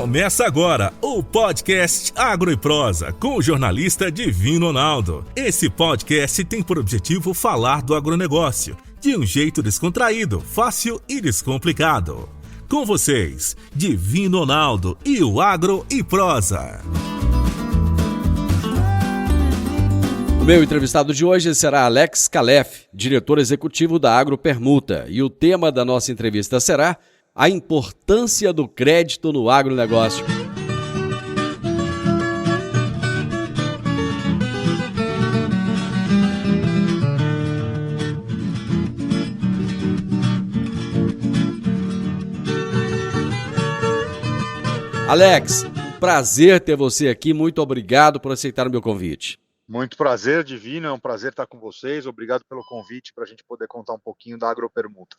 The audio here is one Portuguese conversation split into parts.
Começa agora o podcast Agro e Prosa com o jornalista Divino Ronaldo. Esse podcast tem por objetivo falar do agronegócio de um jeito descontraído, fácil e descomplicado. Com vocês, Divino Ronaldo e o Agro e Prosa. O meu entrevistado de hoje será Alex Calef, diretor executivo da Agropermuta, e o tema da nossa entrevista será a importância do crédito no agronegócio. Alex, prazer ter você aqui. Muito obrigado por aceitar o meu convite. Muito prazer, Divino. É um prazer estar com vocês. Obrigado pelo convite para a gente poder contar um pouquinho da Agropermuta.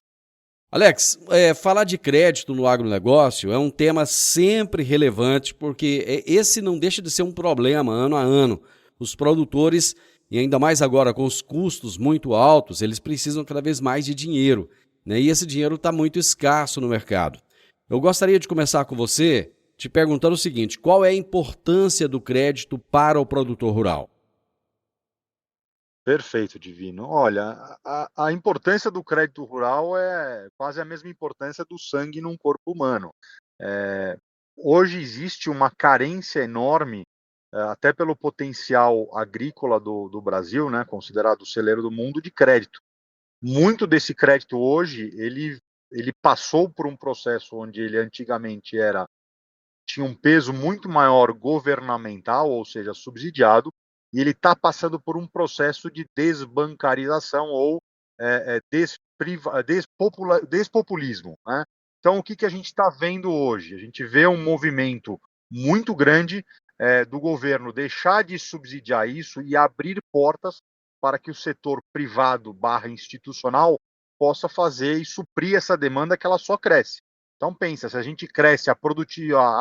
Alex, falar de crédito no agronegócio é um tema sempre relevante, porque esse não deixa de ser um problema ano a ano. Os produtores, e ainda mais agora com os custos muito altos, eles precisam cada vez mais de dinheiro, né? E esse dinheiro está muito escasso no mercado. Eu gostaria de começar com você te perguntando o seguinte: qual é a importância do crédito para o produtor rural? Perfeito, Divino. Olha, a importância do crédito rural é quase a mesma importância do sangue num corpo humano. Hoje existe uma carência enorme, até pelo potencial agrícola do Brasil, né, considerado o celeiro do mundo, de crédito. Muito desse crédito hoje, ele passou por um processo onde ele antigamente tinha um peso muito maior governamental, ou seja, subsidiado, e ele está passando por um processo de desbancarização ou despopulismo, né? Então, o que a gente está vendo hoje? A gente vê um movimento muito grande do governo deixar de subsidiar isso e abrir portas para que o setor privado / institucional possa fazer e suprir essa demanda que ela só cresce. Então, pensa, se a gente cresce a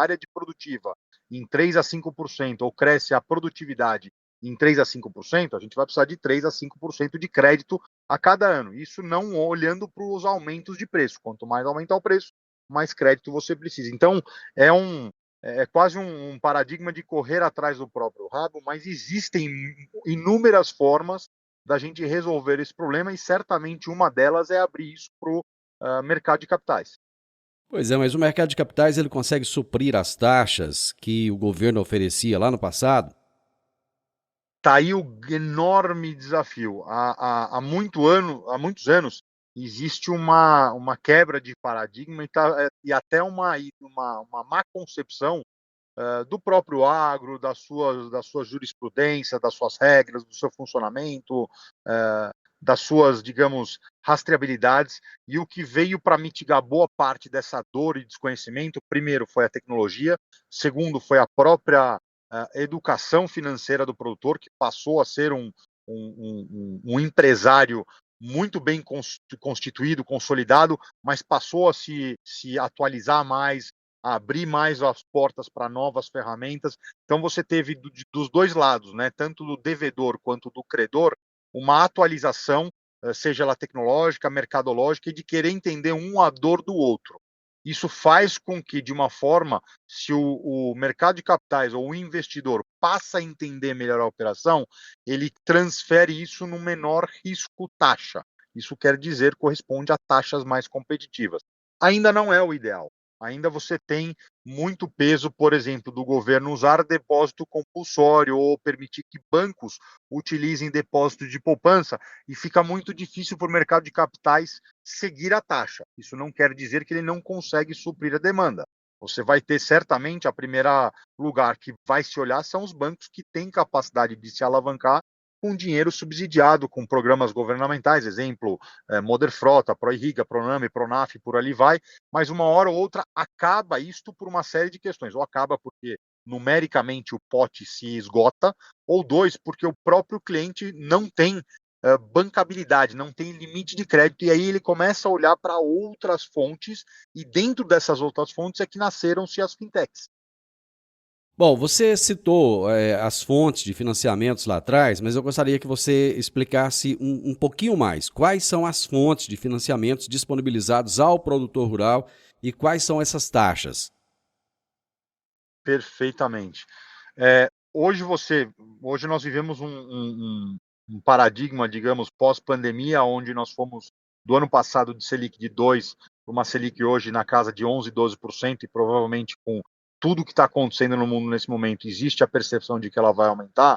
área de produtiva em 3 a 5%, ou cresce a produtividade em 3 a 5%, a gente vai precisar de 3 a 5% de crédito a cada ano. Isso não olhando para os aumentos de preço. Quanto mais aumentar o preço, mais crédito você precisa. Então, é quase um paradigma de correr atrás do próprio rabo, mas existem inúmeras formas da gente resolver esse problema e certamente uma delas é abrir isso para o mercado de capitais. Pois é, mas o mercado de capitais ele consegue suprir as taxas que o governo oferecia lá no passado? Está aí o enorme desafio. Há muitos anos existe uma quebra de paradigma e até uma má concepção do próprio agro, da sua jurisprudência, das suas regras, do seu funcionamento, das suas, digamos, rastreabilidades. E o que veio para mitigar boa parte dessa dor e desconhecimento, primeiro foi a tecnologia, segundo foi a própria educação financeira do produtor, que passou a ser um empresário muito bem constituído, consolidado, mas passou a se atualizar mais, a abrir mais as portas para novas ferramentas. Então você teve dos dois lados, né, tanto do devedor quanto do credor, uma atualização, seja ela tecnológica, mercadológica, e de querer entender a dor do outro. Isso faz com que, de uma forma, se o mercado de capitais ou o investidor passa a entender melhor a operação, ele transfere isso no menor risco taxa. Isso quer dizer, corresponde a taxas mais competitivas. Ainda não é o ideal. Ainda você tem muito peso, por exemplo, do governo usar depósito compulsório ou permitir que bancos utilizem depósito de poupança, e fica muito difícil para o mercado de capitais seguir a taxa. Isso não quer dizer que ele não consegue suprir a demanda. Você vai ter certamente, a primeira lugar que vai se olhar são os bancos que têm capacidade de se alavancar com dinheiro subsidiado, com programas governamentais, exemplo, Moderfrota, Proirriga, Proname, Pronaf, por ali vai, mas uma hora ou outra acaba isto por uma série de questões, ou acaba porque numericamente o pote se esgota, ou dois, porque o próprio cliente não tem bancabilidade, não tem limite de crédito, e aí ele começa a olhar para outras fontes, e dentro dessas outras fontes é que nasceram-se as fintechs. Bom, você citou as fontes de financiamentos lá atrás, mas eu gostaria que você explicasse um pouquinho mais. Quais são as fontes de financiamentos disponibilizados ao produtor rural e quais são essas taxas? Perfeitamente. Hoje nós vivemos um paradigma, digamos, pós-pandemia, onde nós fomos do ano passado de Selic de 2 para uma Selic hoje na casa de 11, 12%, e provavelmente com tudo que está acontecendo no mundo nesse momento, existe a percepção de que ela vai aumentar.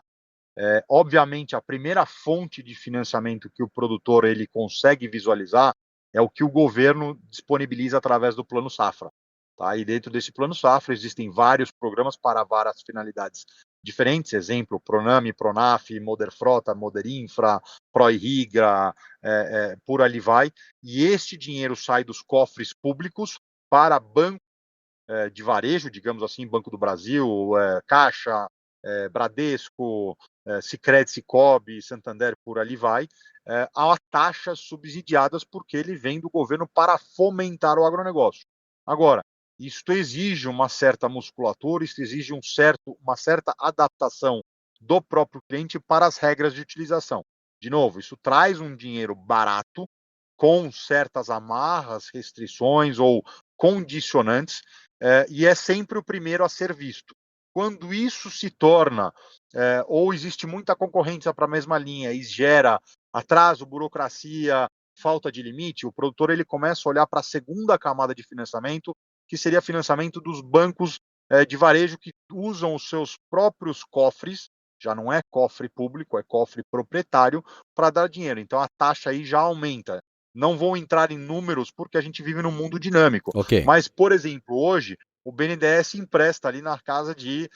Obviamente, a primeira fonte de financiamento que o produtor ele consegue visualizar é o que o governo disponibiliza através do Plano Safra. Tá? E dentro desse Plano Safra existem vários programas para várias finalidades diferentes, exemplo, Proname, Pronaf, Moderfrota, Moderinfra, Proirriga, por ali vai. E este dinheiro sai dos cofres públicos para bancos de varejo, digamos assim, Banco do Brasil, Caixa, Bradesco, Sicredi, Cicobi, Santander, por ali vai, a taxas subsidiadas porque ele vem do governo para fomentar o agronegócio. Agora, isto exige uma certa musculatura, isso exige uma certa adaptação do próprio cliente para as regras de utilização. De novo, isso traz um dinheiro barato, com certas amarras, restrições ou condicionantes, e é sempre o primeiro a ser visto. Quando isso se torna, ou existe muita concorrência para a mesma linha e gera atraso, burocracia, falta de limite, o produtor ele começa a olhar para a segunda camada de financiamento, que seria financiamento dos bancos de varejo que usam os seus próprios cofres, já não é cofre público, é cofre proprietário, para dar dinheiro. Então a taxa aí já aumenta. Não vou entrar em números porque a gente vive num mundo dinâmico. Ok. Mas, por exemplo, hoje o BNDES empresta ali na casa de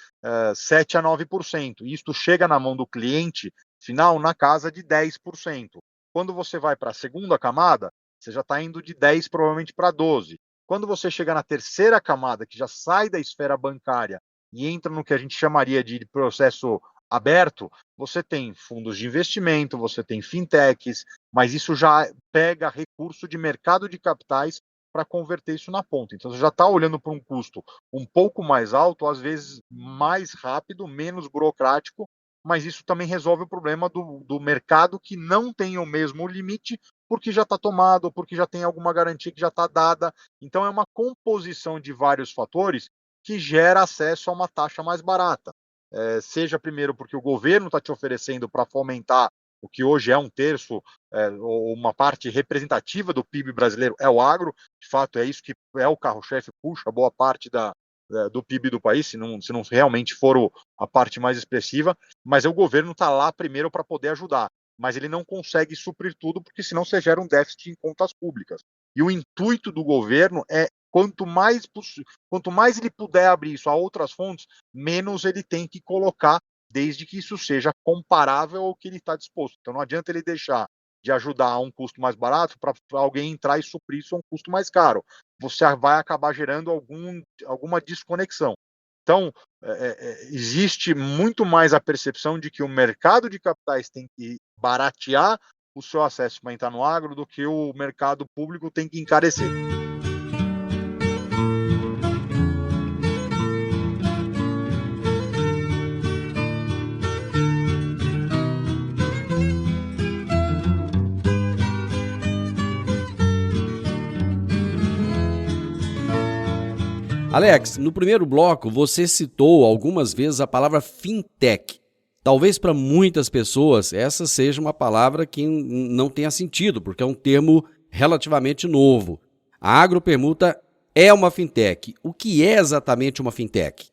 7 a 9%. Isto chega na mão do cliente final na casa de 10%. Quando você vai para a segunda camada, você já está indo de 10 provavelmente para 12. Quando você chega na terceira camada, que já sai da esfera bancária e entra no que a gente chamaria de processo aberto, você tem fundos de investimento, você tem fintechs, mas isso já pega recurso de mercado de capitais para converter isso na ponta. Então, você já está olhando para um custo um pouco mais alto, às vezes mais rápido, menos burocrático, mas isso também resolve o problema do mercado que não tem o mesmo limite, porque já está tomado, porque já tem alguma garantia que já está dada. Então, é uma composição de vários fatores que gera acesso a uma taxa mais barata. Seja primeiro porque o governo está te oferecendo para fomentar o que hoje é um terço, ou uma parte representativa do PIB brasileiro é o agro, de fato é isso que é o carro-chefe, puxa boa parte do PIB do país, se não realmente for a parte mais expressiva, mas o governo está lá primeiro para poder ajudar, mas ele não consegue suprir tudo, porque senão você gera um déficit em contas públicas. E o intuito do governo é, quanto mais ele puder abrir isso a outras fontes, menos ele tem que colocar, desde que isso seja comparável ao que ele está disposto. Então não adianta ele deixar de ajudar a um custo mais barato para alguém entrar e suprir isso a um custo mais caro. Você vai acabar gerando alguma desconexão. Então, existe muito mais a percepção de que o mercado de capitais tem que baratear o seu acesso para entrar no agro do que o mercado público tem que encarecer. Alex, no primeiro bloco você citou algumas vezes a palavra fintech. Talvez para muitas pessoas essa seja uma palavra que não tenha sentido, porque é um termo relativamente novo. A agropermuta é uma fintech. O que é exatamente uma fintech?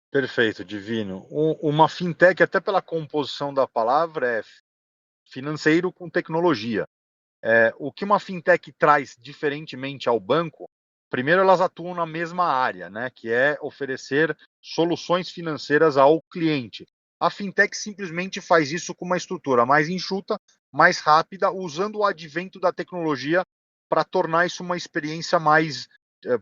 Perfeito, Divino. Uma fintech, até pela composição da palavra, é financeiro com tecnologia. O que uma fintech traz diferentemente ao banco, primeiro elas atuam na mesma área, né, que é oferecer soluções financeiras ao cliente. A fintech simplesmente faz isso com uma estrutura mais enxuta, mais rápida, usando o advento da tecnologia para tornar isso uma experiência mais,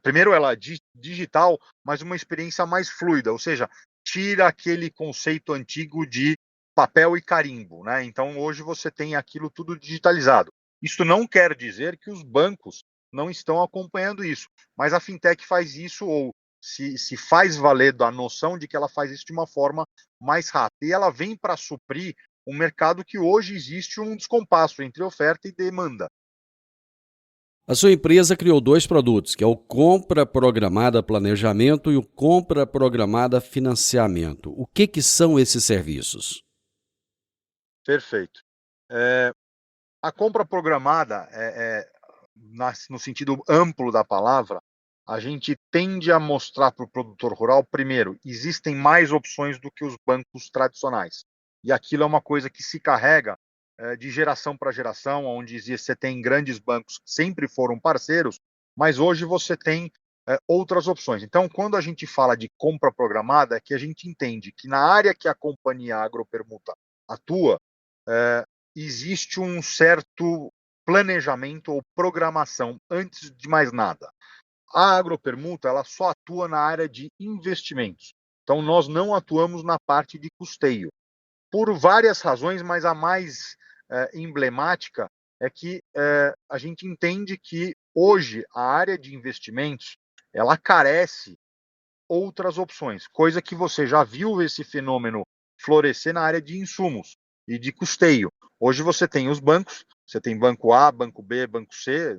primeiro ela digital, mas uma experiência mais fluida, ou seja, tira aquele conceito antigo de papel e carimbo, né? Então hoje você tem aquilo tudo digitalizado. Isso não quer dizer que os bancos não estão acompanhando isso, mas a fintech faz isso, ou se faz valer da noção de que ela faz isso de uma forma mais rápida. E ela vem para suprir um mercado que hoje existe um descompasso entre oferta e demanda. A sua empresa criou 2 produtos, que é o Compra Programada Planejamento e o Compra Programada Financiamento. O que são esses serviços? Perfeito. A compra programada, no sentido amplo da palavra, a gente tende a mostrar para o produtor rural, primeiro, existem mais opções do que os bancos tradicionais. E aquilo é uma coisa que se carrega de geração para geração, onde você tem grandes bancos que sempre foram parceiros, mas hoje você tem outras opções. Então, quando a gente fala de compra programada, é que a gente entende que na área que a companhia agropermuta atua, existe um certo planejamento ou programação antes de mais nada. A agropermuta ela só atua na área de investimentos. Então, nós não atuamos na parte de custeio. Por várias razões, mas a mais emblemática é que a gente entende que hoje a área de investimentos ela carece outras opções, coisa que você já viu esse fenômeno florescer na área de insumos e de custeio. Hoje você tem os bancos, você tem banco A, banco B, banco C,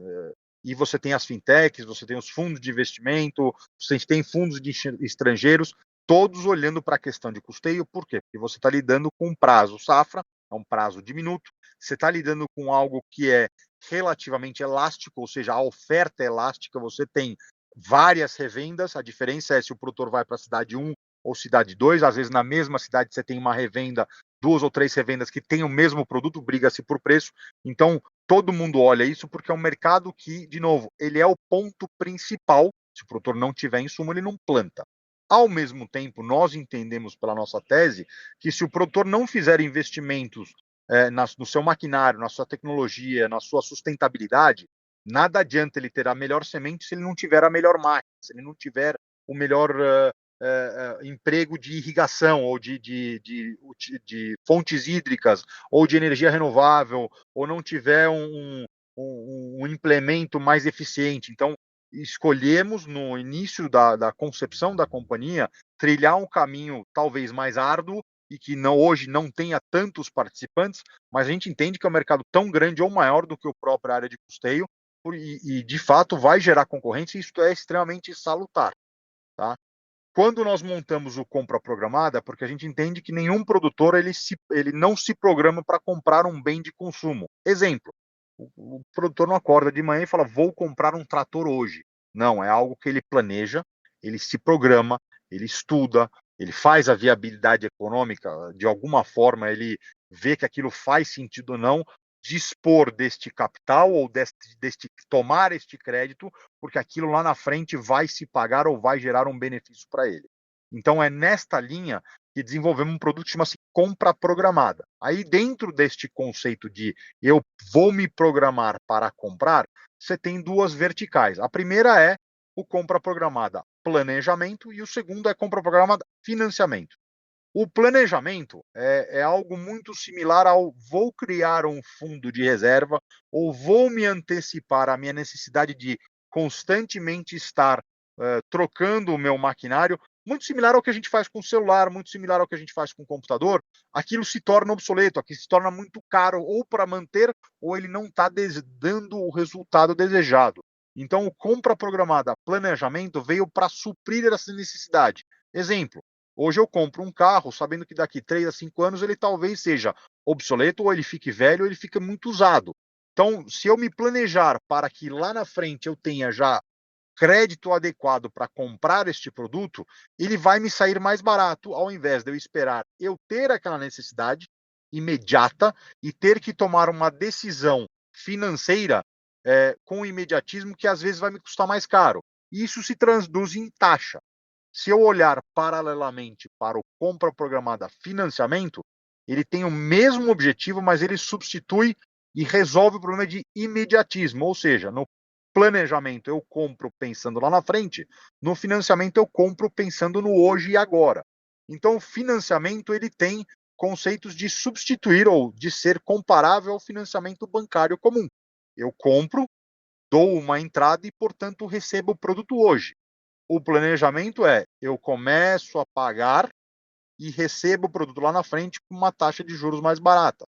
e você tem as fintechs, você tem os fundos de investimento, você tem fundos de estrangeiros, todos olhando para a questão de custeio. Por quê? Porque você está lidando com um prazo safra, é um prazo diminuto, você está lidando com algo que é relativamente elástico, ou seja, a oferta é elástica, você tem várias revendas, a diferença é se o produtor vai para a cidade 1 ou cidade 2, às vezes na mesma cidade você tem uma revenda, 2 ou 3 revendas que têm o mesmo produto, briga-se por preço, então todo mundo olha isso porque é um mercado que, de novo, ele é o ponto principal, se o produtor não tiver insumo, ele não planta. Ao mesmo tempo, nós entendemos pela nossa tese que se o produtor não fizer investimentos no seu maquinário, na sua tecnologia, na sua sustentabilidade, nada adianta ele ter a melhor semente se ele não tiver a melhor máquina, se ele não tiver o melhor emprego de irrigação ou de fontes hídricas ou de energia renovável, ou não tiver um implemento mais eficiente. Então, escolhemos no início da concepção da companhia trilhar um caminho talvez mais árduo e que hoje não tenha tantos participantes, mas a gente entende que é um mercado tão grande ou maior do que a própria área de custeio, e de fato vai gerar concorrência, e isso é extremamente salutar. Tá? Quando nós montamos o compra programada, porque a gente entende que nenhum produtor ele não se programa para comprar um bem de consumo. Exemplo, o produtor não acorda de manhã e fala, vou comprar um trator hoje. Não, é algo que ele planeja, ele se programa, ele estuda, ele faz a viabilidade econômica, de alguma forma ele vê que aquilo faz sentido ou não, dispor deste capital ou tomar este crédito, porque aquilo lá na frente vai se pagar ou vai gerar um benefício para ele. Então é nesta linha que desenvolvemos um produto que chama-se compra programada. Aí dentro deste conceito de eu vou me programar para comprar, você tem 2 verticais. A primeira é o compra programada planejamento e o segundo é compra programada financiamento. O planejamento é algo muito similar ao vou criar um fundo de reserva ou vou me antecipar à minha necessidade de constantemente estar trocando o meu maquinário, muito similar ao que a gente faz com o celular, muito similar ao que a gente faz com o computador. Aquilo se torna obsoleto, aquilo se torna muito caro ou para manter ou ele não está dando o resultado desejado. Então, o compra programada planejamento veio para suprir essa necessidade. Exemplo, hoje eu compro um carro sabendo que daqui 3 a 5 anos ele talvez seja obsoleto, ou ele fique velho, ou ele fique muito usado. Então, se eu me planejar para que lá na frente eu tenha já crédito adequado para comprar este produto, ele vai me sair mais barato, ao invés de eu esperar eu ter aquela necessidade imediata e ter que tomar uma decisão financeira com imediatismo que às vezes vai me custar mais caro. Isso se traduz em taxa. Se eu olhar paralelamente para o compra programada financiamento, ele tem o mesmo objetivo, mas ele substitui e resolve o problema de imediatismo, ou seja, no planejamento eu compro pensando lá na frente, no financiamento eu compro pensando no hoje e agora. Então o financiamento ele tem conceitos de substituir ou de ser comparável ao financiamento bancário comum. Eu compro, dou uma entrada e, portanto, recebo o produto hoje. O planejamento é, eu começo a pagar e recebo o produto lá na frente com uma taxa de juros mais barata.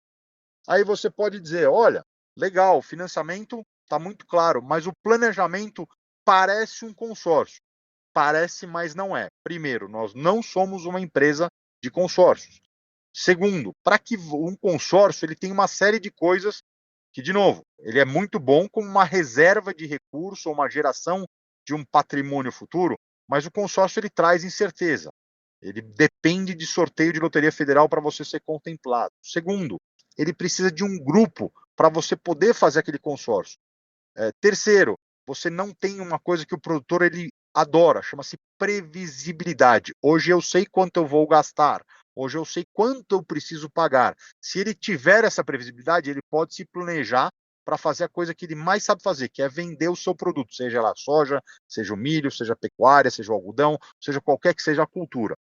Aí você pode dizer, olha, legal, o financiamento está muito claro, mas o planejamento parece um consórcio. Parece, mas não é. Primeiro, nós não somos uma empresa de consórcios. Segundo, para que um consórcio ele tem uma série de coisas que, de novo, ele é muito bom como uma reserva de recurso ou uma geração de um patrimônio futuro, mas o consórcio ele traz incerteza. Ele depende de sorteio de loteria federal para você ser contemplado. Segundo, ele precisa de um grupo para você poder fazer aquele consórcio. Terceiro, você não tem uma coisa que o produtor ele adora, chama-se previsibilidade. Hoje eu sei quanto eu vou gastar, hoje eu sei quanto eu preciso pagar. Se ele tiver essa previsibilidade, ele pode se planejar para fazer a coisa que ele mais sabe fazer, que é vender o seu produto, seja lá soja, seja o milho, seja a pecuária, seja o algodão, seja qualquer que seja a cultura.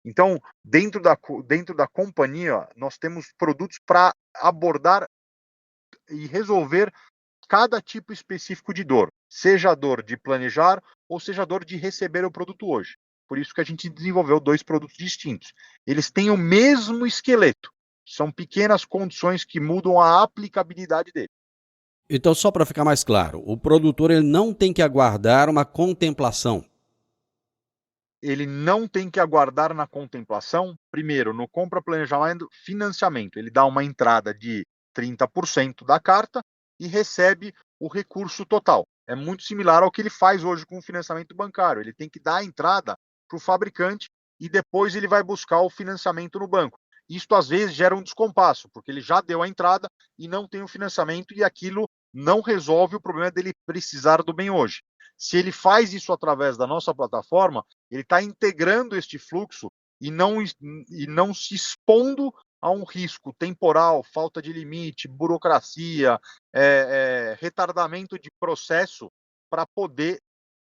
Então, dentro da companhia, nós temos produtos para abordar e resolver cada tipo específico de dor, seja a dor de planejar ou seja a dor de receber o produto hoje. Por isso que a gente desenvolveu 2 produtos distintos. Eles têm o mesmo esqueleto, são pequenas condições que mudam a aplicabilidade dele. Então, só para ficar mais claro, o produtor ele não tem que aguardar uma contemplação. Ele não tem que aguardar na contemplação, primeiro, no compra, planejamento, financiamento. Ele dá uma entrada de 30% da carta e recebe o recurso total. É muito similar ao que ele faz hoje com o financiamento bancário. Ele tem que dar a entrada para o fabricante e depois ele vai buscar o financiamento no banco. Isto às vezes gera um descompasso, porque ele já deu a entrada e não tem o financiamento e aquilo não resolve o problema dele precisar do bem hoje. Se ele faz isso através da nossa plataforma, ele está integrando este fluxo e não se expondo a um risco temporal, falta de limite, burocracia, retardamento de processo para poder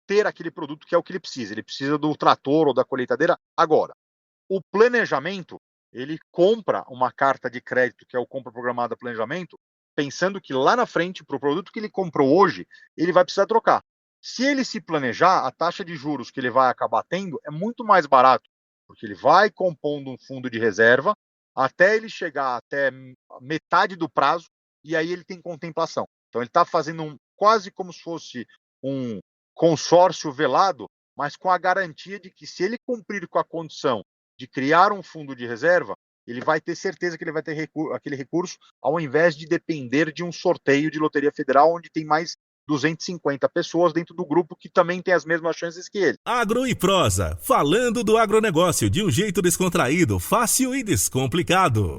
ter aquele produto que é o que ele precisa. Ele precisa do trator ou da colheitadeira agora. O planejamento, ele compra uma carta de crédito, que é o compra programada planejamento, pensando que lá na frente, para o produto que ele comprou hoje, ele vai precisar trocar. Se ele se planejar, a taxa de juros que ele vai acabar tendo é muito mais barato, porque ele vai compondo um fundo de reserva até ele chegar até metade do prazo e aí ele tem contemplação. Então ele está fazendo quase como se fosse um consórcio velado, mas com a garantia de que se ele cumprir com a condição de criar um fundo de reserva, ele vai ter certeza que ele vai ter aquele recurso, ao invés de depender de um sorteio de loteria federal, onde tem mais 250 pessoas dentro do grupo que também tem as mesmas chances que ele. Agro e Prosa, falando do agronegócio de um jeito descontraído, fácil e descomplicado.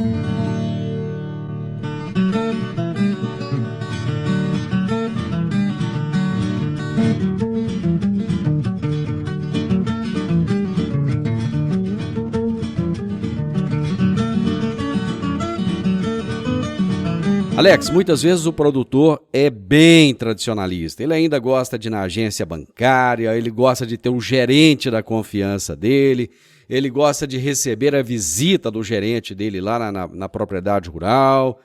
Alex, muitas vezes o produtor é bem tradicionalista. Ele ainda gosta de ir na agência bancária, ele gosta de ter um gerente da confiança dele, ele gosta de receber a visita do gerente dele lá na propriedade rural.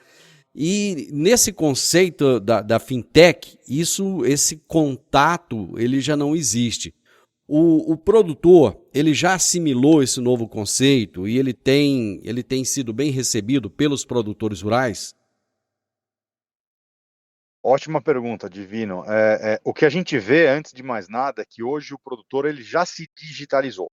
E nesse conceito da fintech, esse contato ele já não existe. O produtor ele já assimilou esse novo conceito e ele tem sido bem recebido pelos produtores rurais? Ótima pergunta, Divino. O que a gente vê, antes de mais nada, é que hoje o produtor ele já se digitalizou.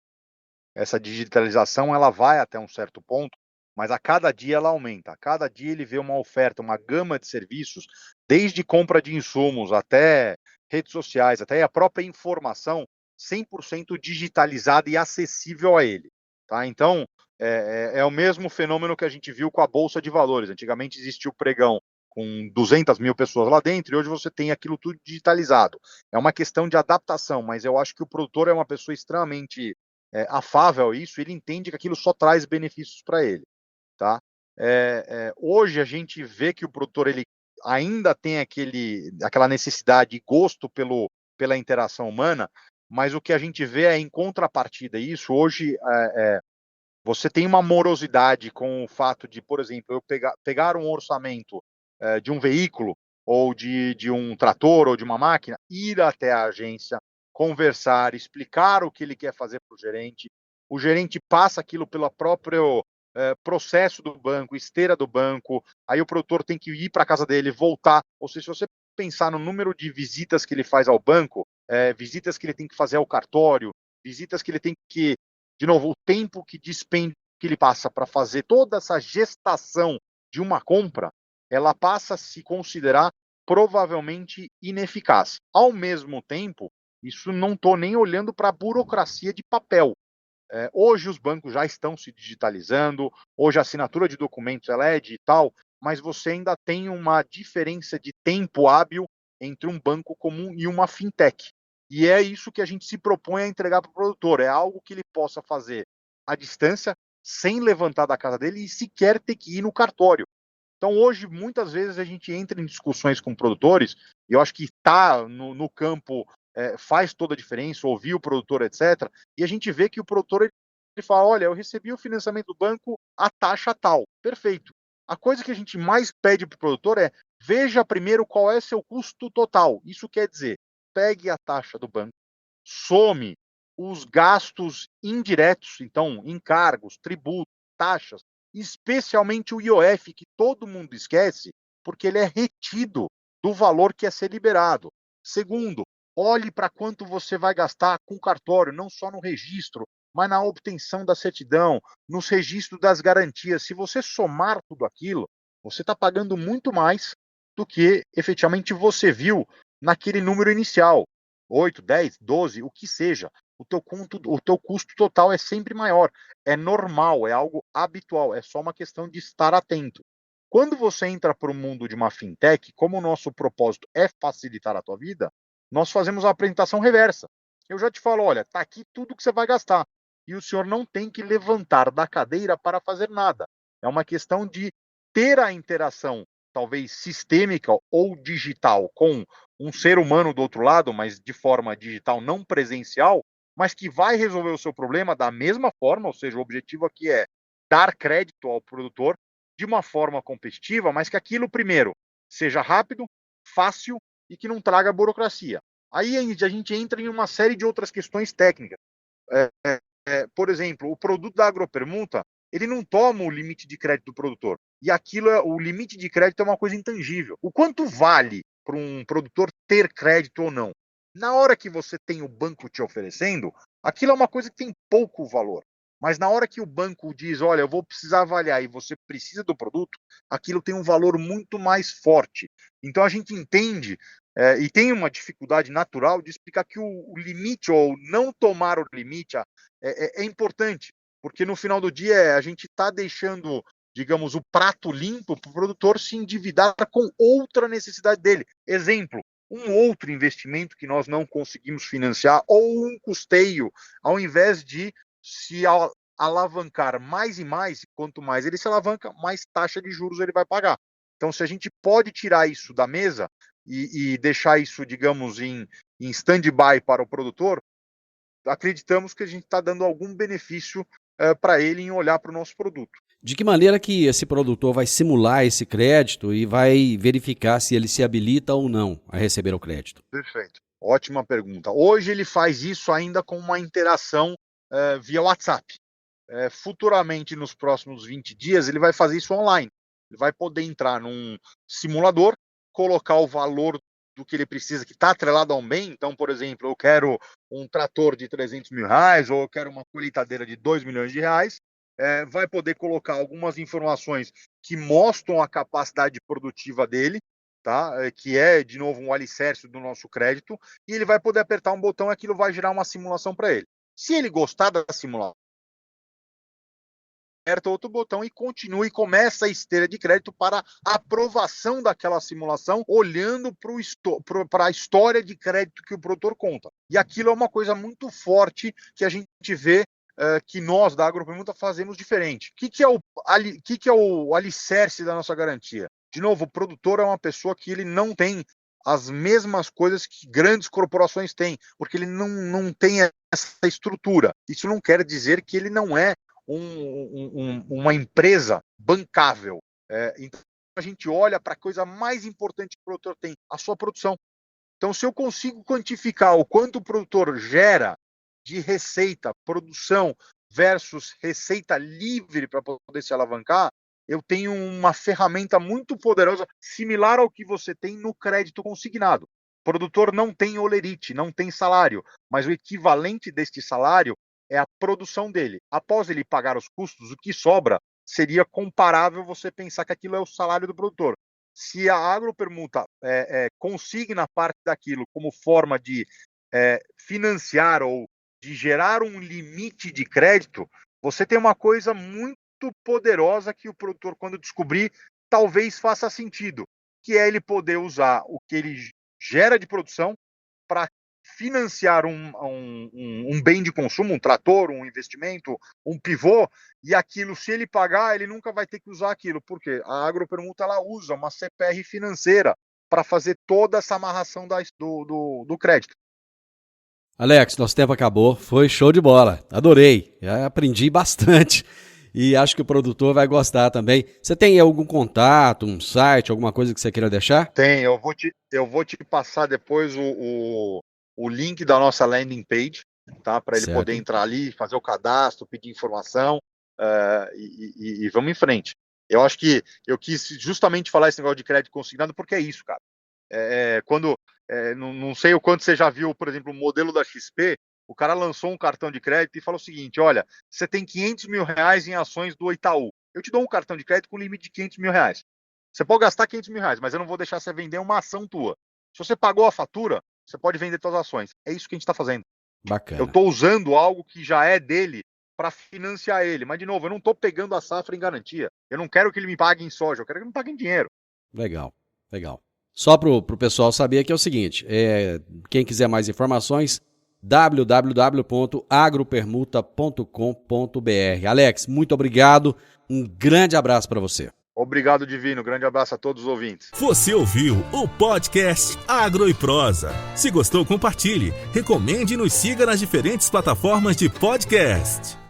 Essa digitalização ela vai até um certo ponto, mas a cada dia ela aumenta. A cada dia ele vê uma oferta, uma gama de serviços, desde compra de insumos até redes sociais, até a própria informação 100% digitalizada e acessível a ele. Tá? Então, é o mesmo fenômeno que a gente viu com a Bolsa de Valores. Antigamente existia o pregão com 200 mil pessoas lá dentro, e hoje você tem aquilo tudo digitalizado. É uma questão de adaptação, mas eu acho que o produtor é uma pessoa extremamente afável a isso, ele entende que aquilo só traz benefícios para ele. Tá? Hoje a gente vê que o produtor ele ainda tem aquela necessidade e gosto pela interação humana, mas o que a gente vê é em contrapartida isso, hoje você tem uma morosidade com o fato de, por exemplo, eu pegar um orçamento de um veículo, ou de um trator, ou de uma máquina, ir até a agência, conversar, explicar o que ele quer fazer para o gerente passa aquilo pelo próprio processo do banco, esteira do banco, aí o produtor tem que ir para a casa dele, voltar, ou seja, se você pensar no número de visitas que ele faz ao banco, visitas que ele tem que fazer ao cartório, visitas que ele tem que, de novo, o tempo que ele passa para fazer toda essa gestação de uma compra, ela passa a se considerar provavelmente ineficaz. Ao mesmo tempo, isso não estou nem olhando para a burocracia de papel. Hoje os bancos já estão se digitalizando, hoje a assinatura de documentos ela é digital, mas você ainda tem uma diferença de tempo hábil entre um banco comum e uma fintech. E é isso que a gente se propõe a entregar para o produtor, é algo que ele possa fazer à distância, sem levantar da casa dele e sequer ter que ir no cartório. Então, hoje, muitas vezes, a gente entra em discussões com produtores, e eu acho que estar no campo faz toda a diferença, ouvir o produtor, etc. E a gente vê que o produtor ele fala: olha, eu recebi o financiamento do banco, a taxa tal. Perfeito. A coisa que a gente mais pede para o produtor é: veja primeiro qual é seu custo total. Isso quer dizer, pegue a taxa do banco, some os gastos indiretos, então, encargos, tributos, taxas, especialmente o IOF, que todo mundo esquece, porque ele é retido do valor que é ser liberado. Segundo, olhe para quanto você vai gastar com o cartório, não só no registro, mas na obtenção da certidão, nos registros das garantias. Se você somar tudo aquilo, você está pagando muito mais do que efetivamente você viu naquele número inicial. 8, 10, 12, o que seja. O teu custo total é sempre maior. É normal, é algo habitual, é só uma questão de estar atento. Quando você entra para o mundo de uma fintech, como o nosso propósito é facilitar a tua vida, nós fazemos a apresentação reversa. Eu já te falo, olha, tá aqui tudo que você vai gastar. E o senhor não tem que levantar da cadeira para fazer nada. É uma questão de ter a interação, talvez sistêmica ou digital, com um ser humano do outro lado, mas de forma digital, não presencial, mas que vai resolver o seu problema da mesma forma, ou seja, o objetivo aqui é dar crédito ao produtor de uma forma competitiva, mas que aquilo, primeiro, seja rápido, fácil e que não traga burocracia. Aí a gente entra em uma série de outras questões técnicas. Por exemplo, o produto da agropermuta, ele não toma o limite de crédito do produtor. E o limite de crédito é uma coisa intangível. O quanto vale para um produtor ter crédito ou não? Na hora que você tem o banco te oferecendo, aquilo é uma coisa que tem pouco valor. Mas na hora que o banco diz, olha, eu vou precisar avaliar e você precisa do produto, aquilo tem um valor muito mais forte. Então a gente entende e tem uma dificuldade natural de explicar que o limite ou não tomar o limite é importante, porque no final do dia a gente está deixando, digamos, o prato limpo para o produtor se endividar com outra necessidade dele. Exemplo, um outro investimento que nós não conseguimos financiar ou um custeio, ao invés de se alavancar mais e mais, quanto mais ele se alavanca, mais taxa de juros ele vai pagar. Então, se a gente pode tirar isso da mesa e deixar isso, digamos, em stand-by para o produtor, acreditamos que a gente está dando algum benefício para ele em olhar para o nosso produto. De que maneira que esse produtor vai simular esse crédito e vai verificar se ele se habilita ou não a receber o crédito? Perfeito. Ótima pergunta. Hoje ele faz isso ainda com uma interação via WhatsApp. Futuramente, nos próximos 20 dias, ele vai fazer isso online. Ele vai poder entrar num simulador, colocar o valor do que ele precisa, que está atrelado a um bem. Então, por exemplo, eu quero um trator de 300 mil reais, ou eu quero uma colheitadeira de 2 milhões de reais. Vai poder colocar algumas informações que mostram a capacidade produtiva dele, tá? Que é, de novo, um alicerce do nosso crédito, e ele vai poder apertar um botão e aquilo vai gerar uma simulação para ele. Se ele gostar da simulação, aperta outro botão e continua e começa a esteira de crédito para aprovação daquela simulação, olhando para a história de crédito que o produtor conta. E aquilo é uma coisa muito forte que a gente vê que nós, da Agropermuta, fazemos diferente. O que é o alicerce da nossa garantia? De novo, o produtor é uma pessoa que ele não tem as mesmas coisas que grandes corporações têm, porque ele não tem essa estrutura. Isso não quer dizer que ele não é uma empresa bancável. Então, a gente olha para a coisa mais importante que o produtor tem, a sua produção. Então, se eu consigo quantificar o quanto o produtor gera de receita, produção versus receita livre para poder se alavancar, eu tenho uma ferramenta muito poderosa, similar ao que você tem no crédito consignado. O produtor não tem holerite, não tem salário, mas o equivalente deste salário é a produção dele. Após ele pagar os custos, o que sobra seria comparável você pensar que aquilo é o salário do produtor. Se a agropermuta consigna parte daquilo como forma de financiar ou de gerar um limite de crédito, você tem uma coisa muito poderosa que o produtor, quando descobrir, talvez faça sentido, que é ele poder usar o que ele gera de produção para financiar um bem de consumo, um trator, um investimento, um pivô, e aquilo, se ele pagar, ele nunca vai ter que usar aquilo. Por quê? A agropermuta, ela usa uma CPR financeira para fazer toda essa amarração do crédito. Alex, nosso tempo acabou, foi show de bola, adorei, aprendi bastante e acho que o produtor vai gostar também. Você tem algum contato, um site, alguma coisa que você queira deixar? Tem, eu vou te passar depois o link da nossa landing page, tá? Para ele poder entrar ali, fazer o cadastro, pedir informação e vamos em frente. Eu acho que eu quis justamente falar esse negócio de crédito consignado porque é isso, cara. Não sei o quanto você já viu, por exemplo, o modelo da XP, o cara lançou um cartão de crédito e falou o seguinte: olha, você tem 500 mil reais em ações do Itaú. Eu te dou um cartão de crédito com limite de 500 mil reais. Você pode gastar 500 mil reais, mas eu não vou deixar você vender uma ação tua. Se você pagou a fatura, você pode vender todas as ações. É isso que a gente está fazendo. Bacana. Eu estou usando algo que já é dele para financiar ele. Mas, de novo, eu não estou pegando a safra em garantia. Eu não quero que ele me pague em soja, eu quero que ele me pague em dinheiro. Legal. Só para o pessoal saber que é o seguinte, quem quiser mais informações, www.agropermuta.com.br. Alex, muito obrigado, um grande abraço para você. Obrigado, Divino. Grande abraço a todos os ouvintes. Você ouviu o podcast Agro e Prosa. Se gostou, compartilhe, recomende e nos siga nas diferentes plataformas de podcast.